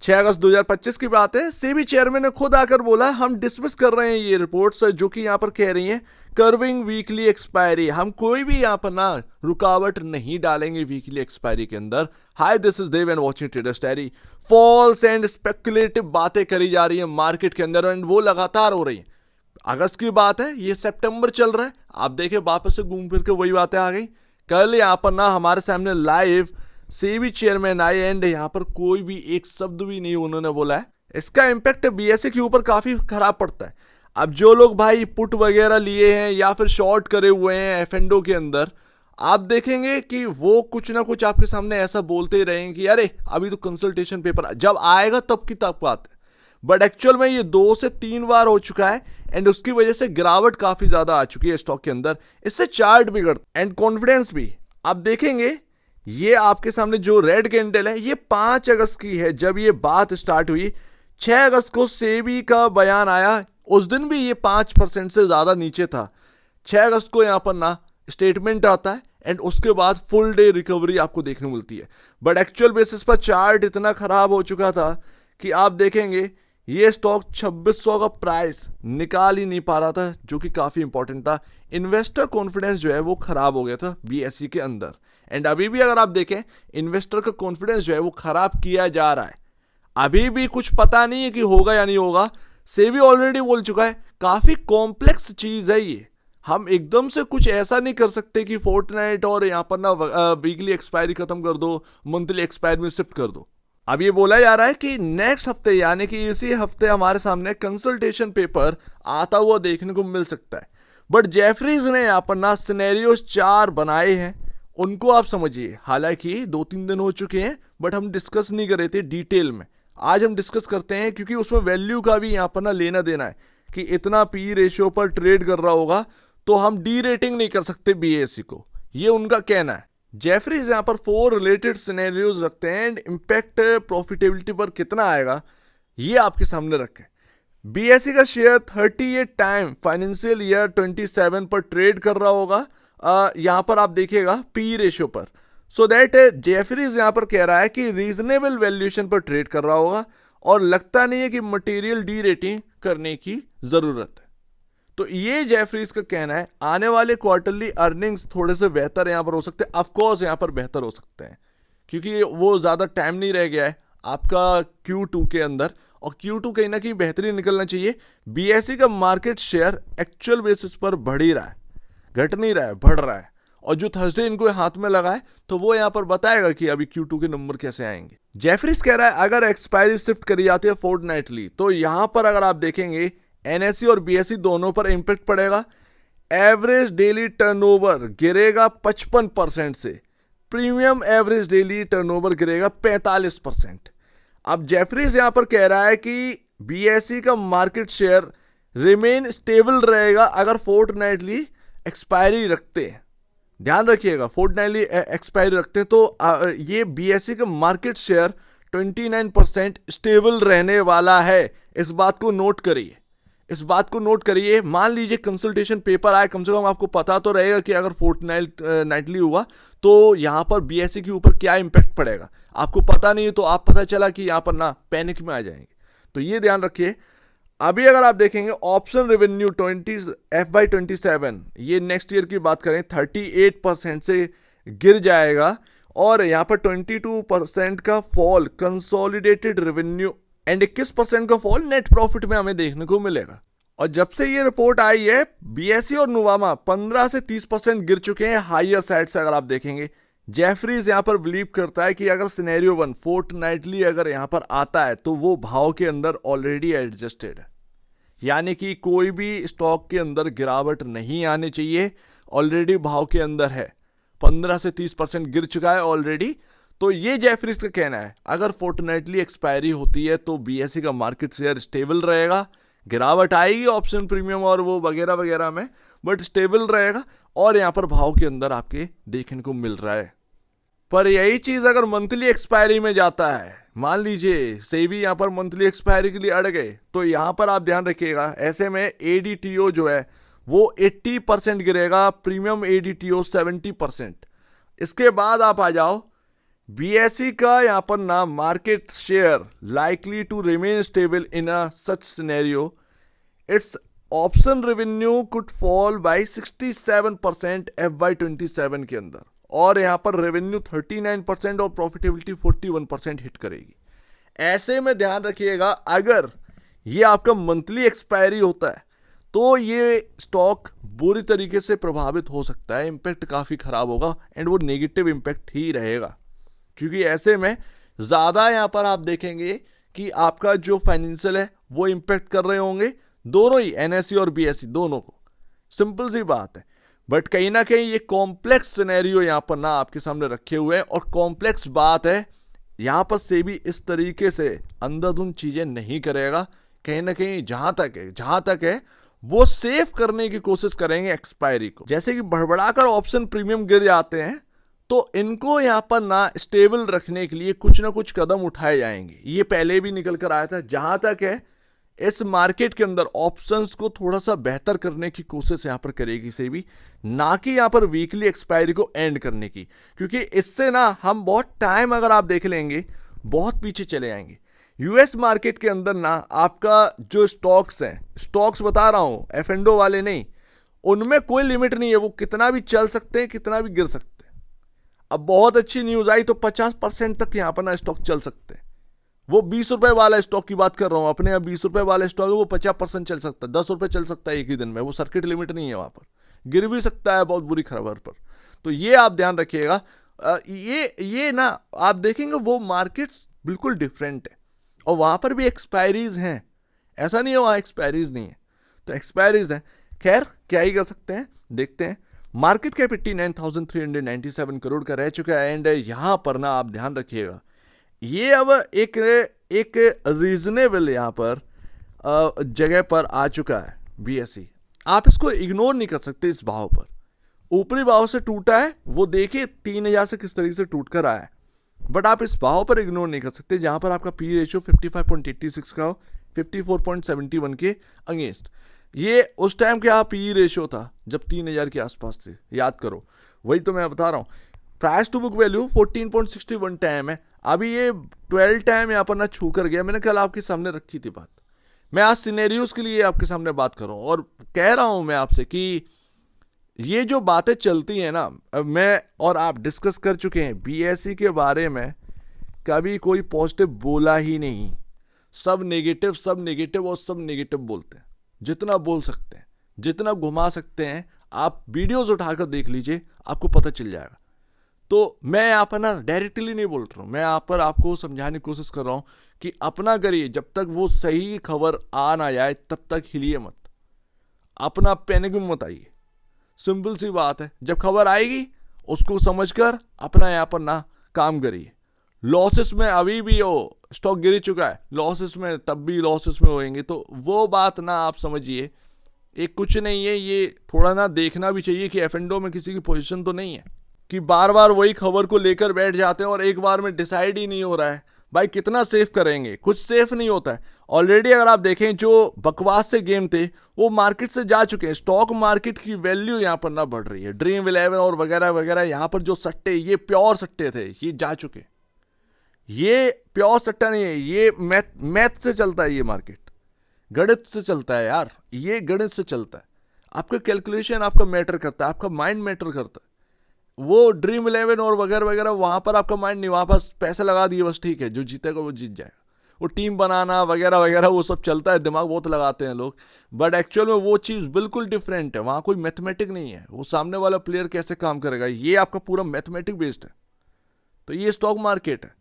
6 अगस्त 2025 की बात है। सेबी चेयरमैन ने खुद आकर बोला हम डिसमिस कर रहे हैं ये रिपोर्ट्स जो कि यहाँ पर कह रही हैं कर्विंग वीकली एक्सपायरी, हम कोई भी यहाँ पर ना रुकावट नहीं डालेंगे वीकली एक्सपायरी के अंदर। Hi this is Dev and watching traders diary. False and speculative बातें करी जा रही है मार्केट के अंदर एंड वो लगातार हो रही है। अगस्त की बात है, ये सितंबर चल रहा है, आप देखें वापस से घूम फिर के वही बातें आ गई। कल यहाँ पर ना हमारे सामने लाइव सेबी चेयरमैन आए एंड यहाँ पर कोई भी एक शब्द भी नहीं उन्होंने बोला है। इसका इम्पैक्ट बीएसई के ऊपर काफी खराब पड़ता है। अब जो लोग भाई पुट वगैरह लिए हैं या फिर शॉर्ट करे हुए हैं एफएनडो के अंदर, आप देखेंगे कि वो कुछ ना कुछ आपके सामने ऐसा बोलते ही रहेंगे कि अरे अभी तो कंसल्टेशन पेपर जब आएगा तब की तब बात है। बट एक्चुअल में ये 2 से 3 बार हो चुका है एंड उसकी वजह से गिरावट काफी ज्यादा आ चुकी है स्टॉक के अंदर। इससे चार्ट बिगड़ता एंड कॉन्फिडेंस भी। आप देखेंगे ये आपके सामने जो रेड कैंडल है ये 5 अगस्त की है जब ये बात स्टार्ट हुई। 6 अगस्त को सेबी का बयान आया, उस दिन भी ये 5% से ज्यादा नीचे था। 6 अगस्त को यहाँ पर ना स्टेटमेंट आता है एंड उसके बाद फुल डे रिकवरी आपको देखने मिलती है। बट एक्चुअल बेसिस पर चार्ट इतना खराब हो चुका था कि आप देखेंगे ये स्टॉक 2600 का प्राइस निकाल ही नहीं पा रहा था, जो कि काफी इंपॉर्टेंट था। इन्वेस्टर कॉन्फिडेंस जो है वो खराब हो गया था बीएसई के अंदर एंड अभी भी अगर आप देखें इन्वेस्टर का कॉन्फिडेंस जो है वो खराब किया जा रहा है। अभी भी कुछ पता नहीं है कि होगा या नहीं होगा। सेबी ऑलरेडी बोल चुका है काफी कॉम्प्लेक्स चीज है ये, हम एकदम से कुछ ऐसा नहीं कर सकते कि फोर्टनाइट और यहाँ पर ना वीकली एक्सपायरी खत्म कर दो, मंथली एक्सपायरी में शिफ्ट कर दो। अब ये बोला जा रहा है कि नेक्स्ट हफ्ते यानी कि इसी हफ्ते हमारे सामने कंसल्टेशन पेपर आता हुआ देखने को मिल सकता है। बट जेफरीज ने यहाँ पर ना सिनेरियोस 4 बनाए हैं, उनको आप समझिए। हालांकि 2-3 दिन हो चुके हैं बट हम डिस्कस नहीं कर रहे थे डिटेल में। आज हम डिस्कस करते हैं क्योंकि उसमें वैल्यू का भी यहाँ पर ना लेना देना है कि इतना पी रेशियो पर ट्रेड कर रहा होगा तो हम डी रेटिंग नहीं कर सकते बीएसई को, ये उनका कहना है। जेफरीज यहाँ पर 4 रिलेटेड सिनेरियोज रखते हैं एंड इम्पैक्ट प्रॉफिटेबिलिटी पर कितना आएगा ये आपके सामने रखे। बीएसई का शेयर 38 टाइम फाइनेंशियल ईयर 27 पर ट्रेड कर रहा होगा, यहाँ पर आप देखिएगा पी रेशियो पर। सो दैट जेफरीज यहाँ पर कह रहा है कि रीजनेबल वैल्यूएशन पर ट्रेड कर रहा होगा और लगता नहीं है कि मटेरियल डी रेटिंग करने की जरूरत है। तो ये जेफरीज का कहना है। आने वाले क्वार्टरली अर्निंग्स थोड़े से बेहतर यहाँ पर हो सकते हैं, ऑफकोर्स यहाँ पर बेहतर हो सकते हैं क्योंकि वो ज़्यादा टाइम नहीं रह गया है आपका Q2 के अंदर और Q2 कहीं ना कहीं बेहतरीन निकलना चाहिए। बीएसई का मार्केट शेयर एक्चुअल बेसिस पर बढ़ ही रहा है, घट नहीं रहा है, बढ़ रहा है। और जो थर्सडे इनको हाथ में लगा है तो वो यहाँ पर बताएगा कि अभी Q2 के नंबर कैसे आएंगे। जेफरीज कह रहा है अगर एक्सपायरी शिफ्ट करी जाती है फोर्टनाइटली तो यहाँ पर अगर आप देखेंगे एनएसई और बीएसई दोनों पर इंपैक्ट पड़ेगा। एवरेज डेली टर्नओवर गिरेगा 55% से, प्रीमियम एवरेज डेली टर्नओवर गिरेगा 45%। अब जेफरीज यहां पर कह रहा है कि बीएसई का मार्केट शेयर रिमेन स्टेबल रहेगा अगर फोर्टनाइटली एक्सपायरी रखते हैं। ध्यान रखिएगा फोर्टनाइटली एक्सपायरी रखते हैं तो ये बीएसई का मार्केट शेयर 29% स्टेबल रहने वाला है। इस बात को नोट करिए, इस बात को नोट करिए। मान लीजिए कंसल्टेशन पेपर आए, कम से कम आपको पता तो रहेगा कि अगर फोर्टनाइटली हुआ तो यहाँ पर बीएसई के ऊपर क्या इंपैक्ट पड़ेगा। आपको पता नहीं है तो आप पता चला कि यहाँ पर ना पैनिक में आ जाएंगे, तो ये ध्यान रखिए। अभी अगर आप देखेंगे ऑप्शन रेवेन्यू FY27 ये नेक्स्ट ईयर की बात करें 38% से गिर जाएगा और यहाँ पर 22% का फॉल कंसोलिडेटेड रेवेन्यू एंड 21% का फॉल नेट प्रॉफिट में हमें देखने को मिलेगा। और जब से ये रिपोर्ट आई है बीएसई और नुवामा 15 से 30% गिर चुके हैं हायर साइड से। अगर आप देखेंगे जेफरीज यहां पर बिलीव करता है कि अगर सिनेरियो 1 फोर्टनाइटली अगर यहां पर आता है तो वो भाव के अंदर ऑलरेडी एडजस्टेड है, यानी कि कोई भी स्टॉक के अंदर गिरावट नहीं आनी चाहिए, ऑलरेडी भाव के अंदर है। 15 से 30% गिर चुका है ऑलरेडी। तो ये जेफरीज का कहना है अगर फोर्टनाइटली एक्सपायरी होती है तो बीएसई का मार्केट शेयर स्टेबल रहेगा, गिरावट आएगी ऑप्शन प्रीमियम और वो वगैरह वगैरह में, बट स्टेबल रहेगा और यहाँ पर भाव के अंदर आपके देखने को मिल रहा है। पर यही चीज अगर मंथली एक्सपायरी में जाता है, मान लीजिए सेबी यहाँ पर मंथली एक्सपायरी के लिए अड़ गए, तो यहाँ पर आप ध्यान रखिएगा ऐसे में एडीटीओ जो है वो 80% गिरेगा, प्रीमियम एडीटीओ 70%। इसके बाद आप आ जाओ बीएसई का यहाँ पर ना market share likely to remain stable in a such scenario, it's option revenue could fall by 67% FY27 के अंदर, और यहाँ पर रेवेन्यू 39% और प्रॉफिटेबिलिटी 41% हिट करेगी। ऐसे में ध्यान रखिएगा, अगर ये आपका मंथली एक्सपायरी होता है तो ये स्टॉक बुरी तरीके से प्रभावित हो सकता है, इम्पैक्ट काफ़ी खराब होगा एंड वो नेगेटिव इम्पैक्ट ही रहेगा, क्योंकि ऐसे में ज़्यादा यहाँ पर आप देखेंगे कि आपका जो फाइनेंशियल है वो इम्पैक्ट कर रहे होंगे, दोनों ही एनएसई और बीएसई दोनों को। सिंपल सी बात है, बट कहीं ना कहीं ये कॉम्प्लेक्स सिनेरियो यहाँ पर ना आपके सामने रखे हुए हैं, और कॉम्प्लेक्स बात है यहाँ पर सेबी इस तरीके से अंधाधुंध चीज़ें नहीं करेगा। कहीं ना कहीं जहाँ तक है वो सेव करने की कोशिश करेंगे एक्सपायरी को। जैसे कि बढ़बड़ाकर ऑप्शन प्रीमियम गिर जाते हैं तो इनको यहाँ पर ना स्टेबल रखने के लिए कुछ ना कुछ कदम उठाए जाएंगे। ये पहले भी निकल कर आया था। जहाँ तक है इस मार्केट के अंदर ऑप्शंस को थोड़ा सा बेहतर करने की कोशिश यहाँ पर करेगी सेबी, ना कि यहाँ पर वीकली एक्सपायरी को एंड करने की, क्योंकि इससे ना हम बहुत टाइम अगर आप देख लेंगे बहुत पीछे चले आएंगे। यूएस मार्केट के अंदर ना आपका जो स्टॉक्स हैं, स्टॉक्स बता रहा हूँ एफ&ओ वाले नहीं, उनमें कोई लिमिट नहीं है, वो कितना भी चल सकते हैं कितना भी गिर सकते हैं। अब बहुत अच्छी न्यूज़ आई तो 50% तक यहाँ पर ना स्टॉक चल सकते हैं। वो 20 रुपए वाला स्टॉक की बात कर रहा हूँ, अपने यहाँ 20 रुपए वाला स्टॉक है, वो 50% चल सकता है, 10 रुपए चल सकता है एक ही दिन में, वो सर्किट लिमिट नहीं है, वहाँ पर गिर भी सकता है बहुत बुरी खबर पर। तो ये आप ध्यान रखिएगा। ये ना आप देखेंगे वो मार्केट्स बिल्कुल डिफरेंट है, और वहाँ पर भी एक्सपायरीज हैं, ऐसा नहीं है वहाँ एक्सपायरीज नहीं है, तो एक्सपायरीज हैं। खैर क्या ही कर सकते हैं, देखते हैं। मार्केट कैप 89,397 करोड़ का रह चुका है, एंड यहाँ पर ना आप ध्यान रखिएगा ये अब एक रीजनेबल यहाँ पर जगह पर आ चुका है बीएसई। आप इसको इग्नोर नहीं कर सकते। इस भाव पर ऊपरी भाव से टूटा है, वो देखिए 3000 से किस तरीके से टूट कर आया है, बट आप इस भाव पर इग्नोर नहीं कर सकते जहां पर आपका पी रेशियो 55.86 का हो 54.71 के अगेंस्ट। ये उस टाइम क्या पी रेशियो था जब 3000 के आसपास थे, याद करो, वही तो मैं बता रहा हूँ। Price to book value 14.61 time है, अभी ये 12 टाइम यहाँ पर ना छू कर गया। मैंने कल आपके सामने रखी थी बात, मैं आज सिनेरियोस के लिए आपके सामने बात कर रहा हूँ, और कह रहा हूँ मैं आपसे कि ये जो बातें चलती हैं ना, मैं और आप डिस्कस कर चुके हैं बीएसई के बारे में, कभी कोई पॉजिटिव बोला ही नहीं, सब नेगेटिव और सब नेगेटिव बोलते हैं। जितना बोल सकते हैं, जितना घुमा सकते हैं, आप वीडियोस उठाकर देख लीजिए, आपको पता चल जाएगा। तो मैं यहाँ पर ना डायरेक्टली नहीं बोल रहा हूँ, मैं यहाँ पर आपको समझाने की कोशिश कर रहा हूँ कि अपना करिए, जब तक वो सही खबर आ ना जाए तब तक हिलिए मत, अपना पैनिक मत आइए। सिंपल सी बात है, जब खबर आएगी उसको समझकर अपना यहाँ पर ना काम करिए। लॉसेस में अभी भी हो, स्टॉक गिर चुका है, लॉसेस में तब भी लॉसेस में होएंगे, तो वो बात ना आप समझिए। एक कुछ नहीं है, ये थोड़ा ना देखना भी चाहिए कि एफ&ओ में किसी की पोजीशन तो नहीं है कि बार बार वही खबर को लेकर बैठ जाते हैं और एक बार में डिसाइड ही नहीं हो रहा है। भाई कितना सेफ करेंगे, कुछ सेफ नहीं होता है। ऑलरेडी अगर आप देखें जो बकवास से गेम थे वो मार्केट से जा चुके हैं। स्टॉक मार्केट की वैल्यू यहाँ पर ना बढ़ रही है। ड्रीम 11 और वगैरह वगैरह यहाँ पर जो सट्टे, ये प्योर सट्टे थे, ये जा चुके। ये प्योर सट्टा नहीं है, ये मैथ से चलता है, ये मार्केट गणित से चलता है यार, ये गणित से चलता है। आपका कैलकुलेशन आपका मैटर करता है, आपका माइंड मैटर करता है। वो ड्रीम 11 और वगैरह वगैरह वहां पर आपका माइंड नहीं, वहां पर पैसे लगा दिए बस, ठीक है, जो जीतेगा वो जीत जाएगा। वो टीम बनाना वगैरह वगैरह वो सब चलता है, दिमाग बहुत लगाते हैं लोग, बट एक्चुअल में वो चीज़ बिल्कुल डिफरेंट है। वहाँ कोई मैथमेटिक नहीं है, वो सामने वाला प्लेयर कैसे काम करेगा, ये आपका पूरा मैथमेटिक बेस्ड है। तो ये स्टॉक मार्केट है,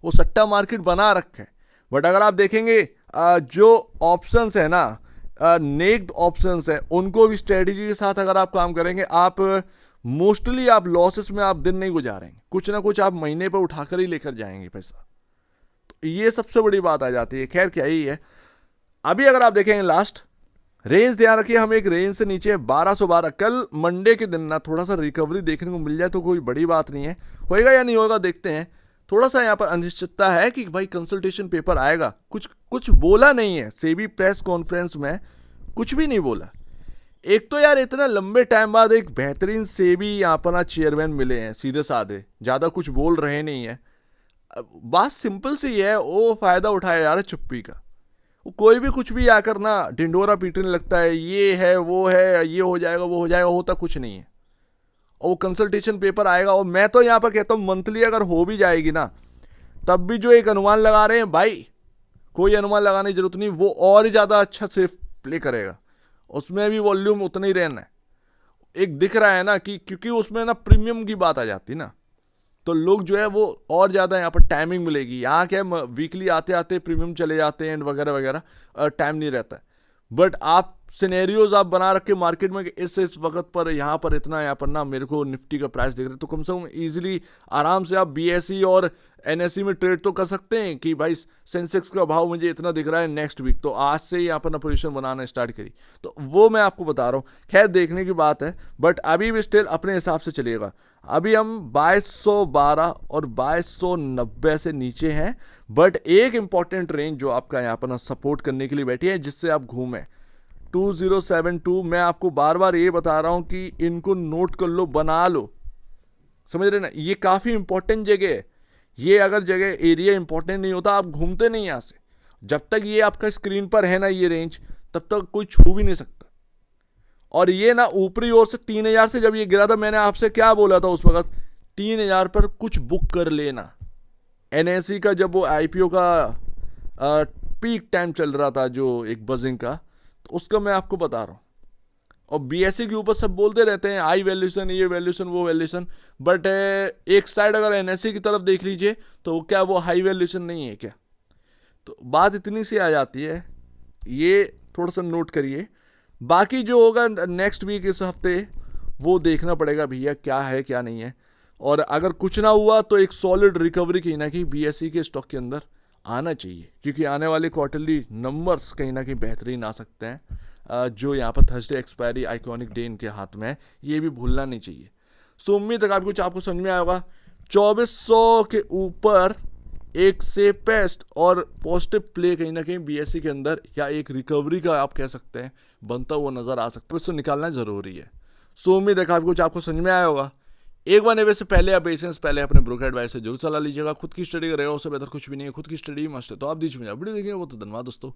वो सट्टा मार्केट बना रखा है। बट अगर आप देखेंगे जो ऑप्शंस है ना, नेक्ड ऑप्शंस है, उनको भी स्ट्रेटेजी के साथ अगर आप काम करेंगे, आप मोस्टली आप लॉसेस में आप दिन नहीं गुजारेंगे, कुछ ना कुछ आप महीने पर उठाकर ही लेकर जाएंगे पैसा। तो ये सबसे बड़ी बात आ जाती है। खैर क्या ही है, अभी अगर आप देखेंगे लास्ट रेंज ध्यान रखिए, हम एक रेंज से नीचे 1212, कल मंडे के दिन ना थोड़ा सा रिकवरी देखने को मिल जाए तो कोई बड़ी बात नहीं है। होएगा या नहीं होगा देखते हैं। थोड़ा सा यहाँ पर अनिश्चितता है कि भाई कंसल्टेशन पेपर आएगा, कुछ बोला नहीं है। सेबी प्रेस कॉन्फ्रेंस में कुछ भी नहीं बोला। एक तो यार इतना लंबे टाइम बाद एक बेहतरीन सेबी यहाँ पर ना चेयरमैन मिले हैं, सीधे साधे, ज़्यादा कुछ बोल रहे नहीं है। बात सिंपल सी है, वो फायदा उठाया जा रहा है चुप्पी का। वो कोई भी कुछ भी आकर ना ढिंडोरा पीटने लगता है, ये है वो है, ये हो जाएगा वो हो जाएगा, होता कुछ नहीं है। और वो कंसल्टेशन पेपर आएगा, और मैं तो यहाँ पर कहता हूँ मंथली अगर हो भी जाएगी ना, तब भी जो एक अनुमान लगा रहे हैं भाई, कोई अनुमान लगाने की जरूरत नहीं, वो और ही ज़्यादा अच्छा सेफ प्ले करेगा, उसमें भी वॉल्यूम उतना ही रहना है। एक दिख रहा है ना कि क्योंकि उसमें ना प्रीमियम की बात आ जाती ना, तो लोग जो है वो और ज़्यादा यहाँ पर टाइमिंग मिलेगी। यहाँ क्या है, वीकली आते आते प्रीमियम चले जाते हैं एंड वगैरह वगैरह, टाइम नहीं रहता है। बट आप सिनेरियोज आप बना रखे मार्केट में कि इस वक्त पर यहाँ पर इतना, यहाँ पर ना मेरे को निफ्टी का प्राइस दिख रहा है, तो कम से कम इजीली आराम से आप बीएसई और एनएसई में ट्रेड तो कर सकते हैं कि भाई सेंसेक्स का भाव मुझे इतना दिख रहा है नेक्स्ट वीक, तो आज से ही यहाँ पर ना पोजीशन बनाना स्टार्ट करी। तो वो मैं आपको बता रहा हूँ, खैर देखने की बात है, बट अभी भी स्टिल अपने हिसाब से चलिएगा। अभी हम 2212 और 2290 से नीचे हैं, बट एक इंपॉर्टेंट रेंज जो आपका यहाँ पर ना सपोर्ट करने के लिए बैठी है, जिससे आप घूमें 2072। मैं आपको बार बार ये बता रहा हूं कि इनको नोट कर लो, बना लो, समझ रहे ना, ये काफ़ी इंपॉर्टेंट जगह है। ये अगर जगह एरिया इंपॉर्टेंट नहीं होता, आप घूमते नहीं यहाँ से। जब तक ये आपका स्क्रीन पर है ना ये रेंज, तब तक कोई छू भी नहीं सकता। और ये ना ऊपरी ओर से 3000 से जब ये गिरा था, मैंने आपसे क्या बोला था उस वक्त, 3000 पर कुछ बुक कर लेना। एनएसई का जब वो आईपीओ का पीक टाइम चल रहा था, जो एक बजिंग का, तो उसका मैं आपको बता रहा हूँ। और बीएसई के ऊपर सब बोलते रहते हैं हाई वैल्यूशन, ये वैल्यूशन वो वैल्यूशन, बट एक साइड अगर एनएसई की तरफ देख लीजिए तो क्या वो हाई वैल्यूशन नहीं है क्या? तो बात इतनी सी आ जाती है, ये थोड़ा सा नोट करिए। बाकी जो होगा नेक्स्ट वीक, इस हफ्ते, वो देखना पड़ेगा भैया क्या है क्या नहीं है। और अगर कुछ ना हुआ तो एक सॉलिड रिकवरी कहीं ना कहीं बीएसई के स्टॉक के अंदर आना चाहिए, क्योंकि आने वाले क्वार्टरली नंबर्स कहीं ना कहीं बेहतरीन आ सकते हैं। जो यहाँ पर थर्सडे एक्सपायरी आइकॉनिक डे इनके हाथ में है, ये भी भूलना नहीं चाहिए। सो उम्मीद है कुछ आपको समझ में आया होगा। 2400 के ऊपर एक सेफेस्ट और पॉजिटिव प्ले कहीं ना कहीं बीएसई के अंदर, या एक रिकवरी का आप कह सकते हैं, बनता हुआ नजर आ सकता है, इसको निकालना जरूरी है। सो उम्मीद है कुछ आपको समझ में आया होगा। एक बार नेवे से पहले आप पेशेंस पहले अपने ब्रोकर एडवाइस से जरूर सलाह लीजिएगा। खुद की स्टडी करेगा, उससे बेहतर कुछ भी नहीं है, खुद की स्टडी मस्त है। तो आप दीजिए वीडियो देखिए, वो तो धन्यवाद दोस्तों।